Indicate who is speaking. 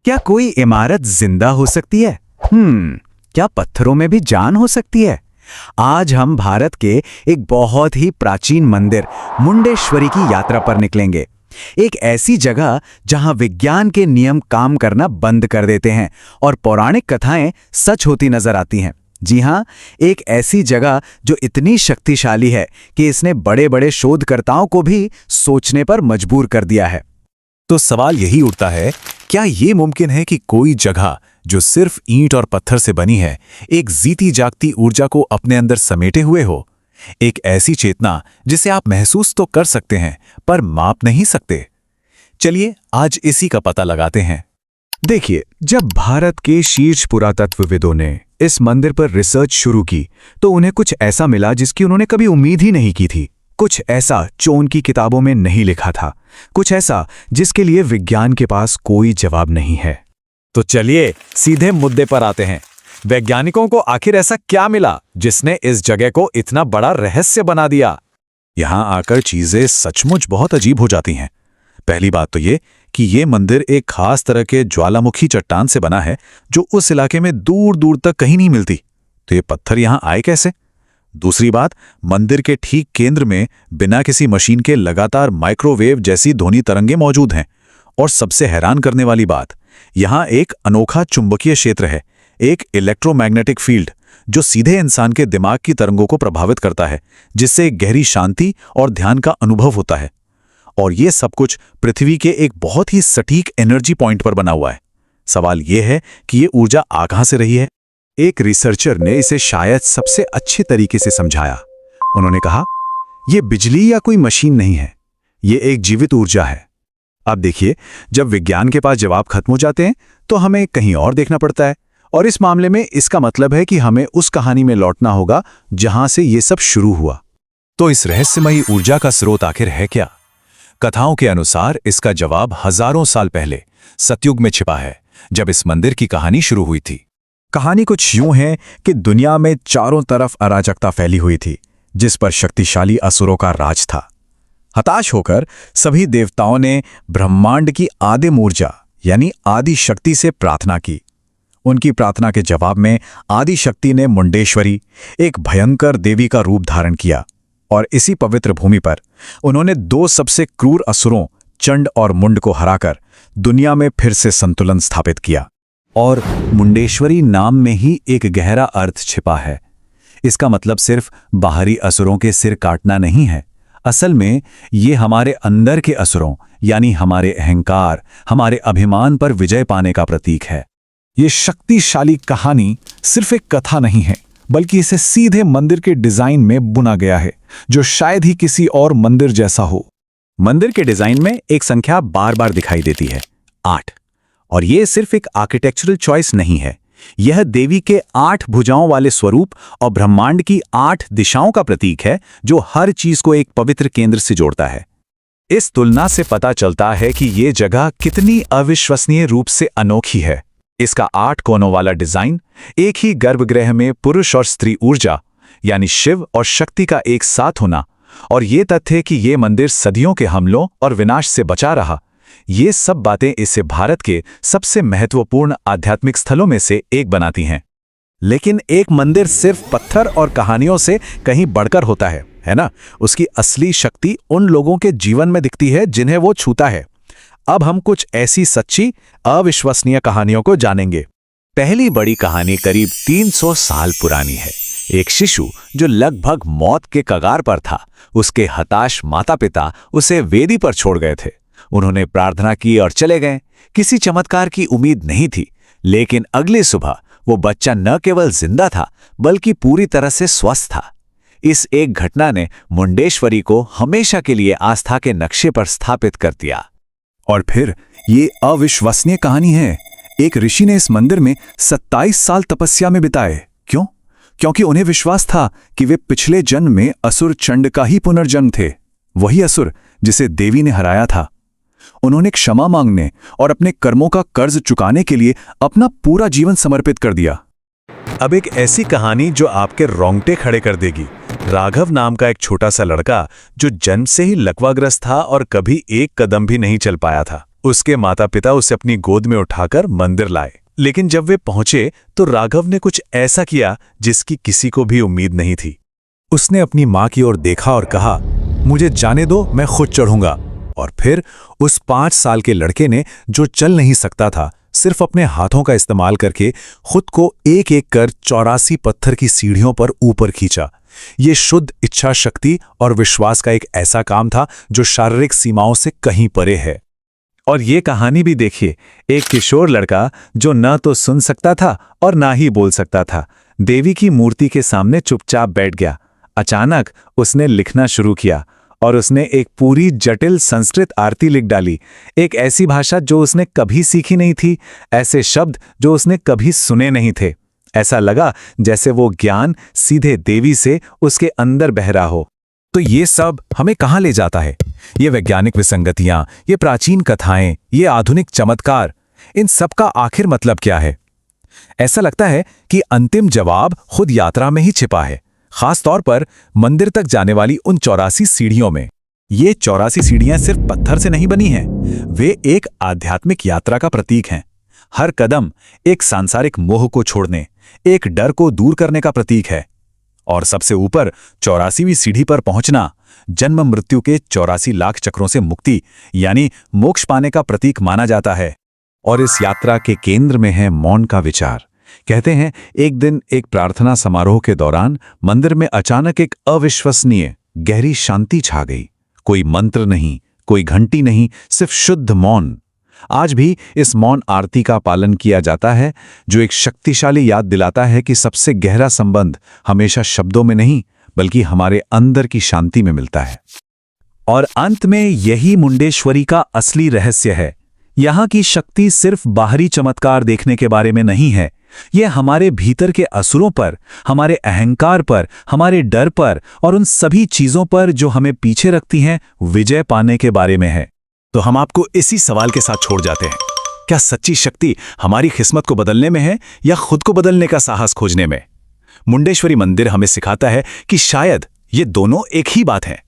Speaker 1: क्या कोई इमारत जिंदा हो सकती है? क्या पत्थरों में भी जान हो सकती है? आज हम भारत के एक बहुत ही प्राचीन मंदिर मुंडेश्वरी की यात्रा पर निकलेंगे। एक ऐसी जगह जहां विज्ञान के नियम काम करना बंद कर देते हैं और पौराणिक कथाएं सच होती नजर आती हैं। जी हां, एक ऐसी जगह जो इतनी शक्तिशाली है कि इसने बड़े बड़े शोधकर्ताओं को भी सोचने पर मजबूर कर दिया है।
Speaker 2: तो सवाल यही उठता है, क्या ये मुमकिन है कि कोई जगह जो सिर्फ ईंट और पत्थर से बनी है, एक जीती जागती ऊर्जा को अपने अंदर समेटे हुए हो? एक ऐसी चेतना जिसे आप महसूस तो कर सकते हैं पर माप नहीं सकते। चलिए आज इसी का पता लगाते हैं।
Speaker 1: देखिए, जब भारत के शीर्ष पुरातत्वविदों ने इस मंदिर पर रिसर्च शुरू की तो उन्हें कुछ ऐसा मिला जिसकी उन्होंने कभी उम्मीद ही नहीं की थी। कुछ ऐसा जो उनकी किताबों में नहीं लिखा था, कुछ ऐसा जिसके लिए विज्ञान के पास कोई जवाब नहीं है।
Speaker 2: तो चलिए सीधे मुद्दे पर आते हैं। वैज्ञानिकों को आखिर ऐसा क्या मिला जिसने इस जगह को इतना बड़ा रहस्य बना दिया? यहां आकर चीजें सचमुच बहुत अजीब हो जाती हैं। पहली बात तो ये कि ये मंदिर एक खास तरह के ज्वालामुखी चट्टान से बना है जो उस इलाके में दूर दूर तक कहीं नहीं मिलती। तो ये पत्थर यहां आए कैसे? दूसरी बात, मंदिर के ठीक केंद्र में बिना किसी मशीन के लगातार माइक्रोवेव जैसी ध्वनि तरंगें मौजूद हैं। और सबसे हैरान करने वाली बात, यहां एक अनोखा चुंबकीय क्षेत्र है, एक इलेक्ट्रोमैग्नेटिक फील्ड जो सीधे इंसान के दिमाग की तरंगों को प्रभावित करता है, जिससे एक गहरी शांति और ध्यान का अनुभव होता है। और ये सब कुछ पृथ्वी के एक बहुत ही सटीक एनर्जी पॉइंट पर बना हुआ है। सवाल यह है कि ये ऊर्जा आ कहां से रही है? एक रिसर्चर ने इसे शायद सबसे अच्छे तरीके से समझाया। उन्होंने कहा, यह बिजली या कोई मशीन नहीं है, यह एक जीवित ऊर्जा है। अब देखिए, जब विज्ञान के पास जवाब खत्म हो जाते हैं तो हमें कहीं और देखना पड़ता है। और इस मामले में इसका मतलब है कि हमें उस कहानी में लौटना होगा जहां से ये सब शुरू हुआ। तो इस रहस्यमयी ऊर्जा का स्रोत आखिर है क्या? कथाओं के अनुसार इसका जवाब हजारों साल पहले सतयुग में छिपा है, जब इस मंदिर की कहानी शुरू हुई थी।
Speaker 1: कहानी कुछ यूं है कि दुनिया में चारों तरफ अराजकता फैली हुई थी, जिस पर शक्तिशाली असुरों का राज था। हताश होकर सभी देवताओं ने ब्रह्मांड की आदिम ऊर्जा यानी आदि शक्ति से प्रार्थना की। उनकी प्रार्थना के जवाब में आदि शक्ति ने मुंडेश्वरी, एक भयंकर देवी का रूप धारण किया। और इसी पवित्र भूमि पर उन्होंने दो सबसे क्रूर असुरों चंड और मुंड को हराकर दुनिया में फिर से संतुलन स्थापित किया।
Speaker 2: और मुंडेश्वरी नाम में ही एक गहरा अर्थ छिपा है। इसका मतलब सिर्फ बाहरी असुरों के सिर काटना नहीं है। असल में ये हमारे अंदर के असुरों यानी हमारे अहंकार, हमारे अभिमान पर विजय पाने का प्रतीक है।
Speaker 3: ये शक्तिशाली कहानी सिर्फ एक कथा नहीं है, बल्कि इसे सीधे मंदिर के डिजाइन में बुना गया है, जो शायद ही किसी और मंदिर जैसा हो।
Speaker 1: मंदिर के डिजाइन में एक संख्या बार बार दिखाई देती है, 8। और यह सिर्फ एक आर्किटेक्चरल चॉइस नहीं है, यह देवी के 8 भुजाओं वाले स्वरूप और ब्रह्मांड की 8 दिशाओं का प्रतीक है, जो हर चीज को एक पवित्र केंद्र से जोड़ता है।
Speaker 2: इस तुलना से पता चलता है कि ये जगह कितनी अविश्वसनीय रूप से अनोखी है। इसका 8 कोनों वाला डिजाइन, एक ही गर्भगृह में पुरुष और स्त्री ऊर्जा यानी शिव और शक्ति का एक साथ होना, और ये तथ्य कि ये मंदिर सदियों के हमलों और विनाश से बचा रहा, ये सब बातें इसे भारत के सबसे महत्वपूर्ण आध्यात्मिक स्थलों में से एक बनाती हैं।
Speaker 1: लेकिन एक मंदिर सिर्फ पत्थर और कहानियों से कहीं बढ़कर होता है ना? उसकी असली शक्ति उन लोगों के जीवन में दिखती है जिन्हें वो छूता है। अब हम कुछ ऐसी सच्ची अविश्वसनीय कहानियों को जानेंगे।
Speaker 2: पहली बड़ी कहानी करीब 300 साल पुरानी है। एक शिशु जो लगभग मौत के कगार पर था, उसके हताश माता पिता उसे वेदी पर छोड़ गए थे। उन्होंने प्रार्थना की और चले गए। किसी चमत्कार की उम्मीद नहीं थी, लेकिन अगली सुबह वो बच्चा न केवल जिंदा था बल्कि पूरी तरह से स्वस्थ था। इस एक घटना ने मुंडेश्वरी को हमेशा के लिए आस्था के नक्शे पर स्थापित कर दिया।
Speaker 1: और फिर ये अविश्वसनीय कहानी है। एक ऋषि ने इस मंदिर में 27 साल तपस्या में बिताए। क्यों? क्योंकि उन्हें विश्वास था कि वे पिछले जन्म में असुर चंड का ही पुनर्जन्म थे, वही असुर जिसे देवी ने हराया था। उन्होंने क्षमा मांगने और अपने कर्मों का कर्ज चुकाने के लिए अपना पूरा जीवन समर्पित कर दिया।
Speaker 2: अब एक ऐसी कहानी जो आपके रोंगटे खड़े कर देगी। राघव नाम का एक छोटा सा लड़का जो जन्म से ही लकवाग्रस्त था और कभी एक कदम भी नहीं चल पाया था। उसके माता पिता उसे अपनी गोद में उठाकर मंदिर लाए, लेकिन जब वे पहुंचे तो राघव ने कुछ ऐसा किया जिसकी किसी को भी उम्मीद नहीं थी। उसने अपनी मां की ओर देखा और कहा, मुझे जाने दो, मैं खुद चढ़ूंगा। और फिर उस 5 साल के लड़के ने, जो चल नहीं सकता था, सिर्फ अपने हाथों का इस्तेमाल करके खुद को एक एक कर 84 पत्थर की सीढ़ियों पर ऊपर खींचा। ये शुद्ध इच्छा शक्ति और विश्वास का एक ऐसा काम था जो शारीरिक सीमाओं से कहीं परे है। और ये कहानी भी देखिए, एक किशोर लड़का जो न तो सुन सकता था और ना ही बोल सकता था, देवी की मूर्ति के सामने चुपचाप बैठ गया। अचानक उसने लिखना शुरू किया और उसने एक पूरी जटिल संस्कृत आरती लिख डाली। एक ऐसी भाषा जो उसने कभी सीखी नहीं थी, ऐसे शब्द जो उसने कभी सुने नहीं थे। ऐसा लगा जैसे वो ज्ञान सीधे देवी से उसके अंदर बह रहा हो।
Speaker 3: तो ये सब हमें कहाँ ले जाता है? ये वैज्ञानिक विसंगतियां, ये प्राचीन कथाएं, ये आधुनिक चमत्कार, इन सब का आखिर मतलब क्या है? ऐसा लगता है कि अंतिम जवाब खुद यात्रा में ही छिपा है, खास तौर पर मंदिर तक जाने वाली उन 84 सीढ़ियों में। ये 84 सीढ़ियां सिर्फ पत्थर से नहीं बनी हैं, वे एक आध्यात्मिक यात्रा का प्रतीक हैं। हर कदम एक सांसारिक मोह को छोड़ने, एक डर को दूर करने का प्रतीक है। और सबसे ऊपर 84वीं सीढ़ी पर पहुंचना जन्म मृत्यु के 84 लाख चक्रों से मुक्ति यानी मोक्ष पाने का प्रतीक माना जाता है। और इस यात्रा के केंद्र में है मौन का विचार। कहते हैं एक दिन एक प्रार्थना समारोह के दौरान मंदिर में अचानक एक अविश्वसनीय गहरी शांति छा गई। कोई मंत्र नहीं, कोई घंटी नहीं, सिर्फ शुद्ध मौन। आज भी इस मौन आरती का पालन किया जाता है, जो एक शक्तिशाली याद दिलाता है कि सबसे गहरा संबंध हमेशा शब्दों में नहीं बल्कि हमारे अंदर की शांति में मिलता है। और अंत में यही मुंडेश्वरी का असली रहस्य है। यहाँ की शक्ति सिर्फ बाहरी चमत्कार देखने के बारे में नहीं है, यह हमारे भीतर के असुरों पर, हमारे अहंकार पर, हमारे डर पर और उन सभी चीजों पर जो हमें पीछे रखती हैं, विजय पाने के बारे में है। तो हम आपको इसी सवाल के साथ छोड़ जाते हैं, क्या सच्ची शक्ति हमारी किस्मत को बदलने में है या खुद को बदलने का साहस खोजने में? मुंडेश्वरी मंदिर हमें सिखाता है कि शायद ये दोनों एक ही बात है।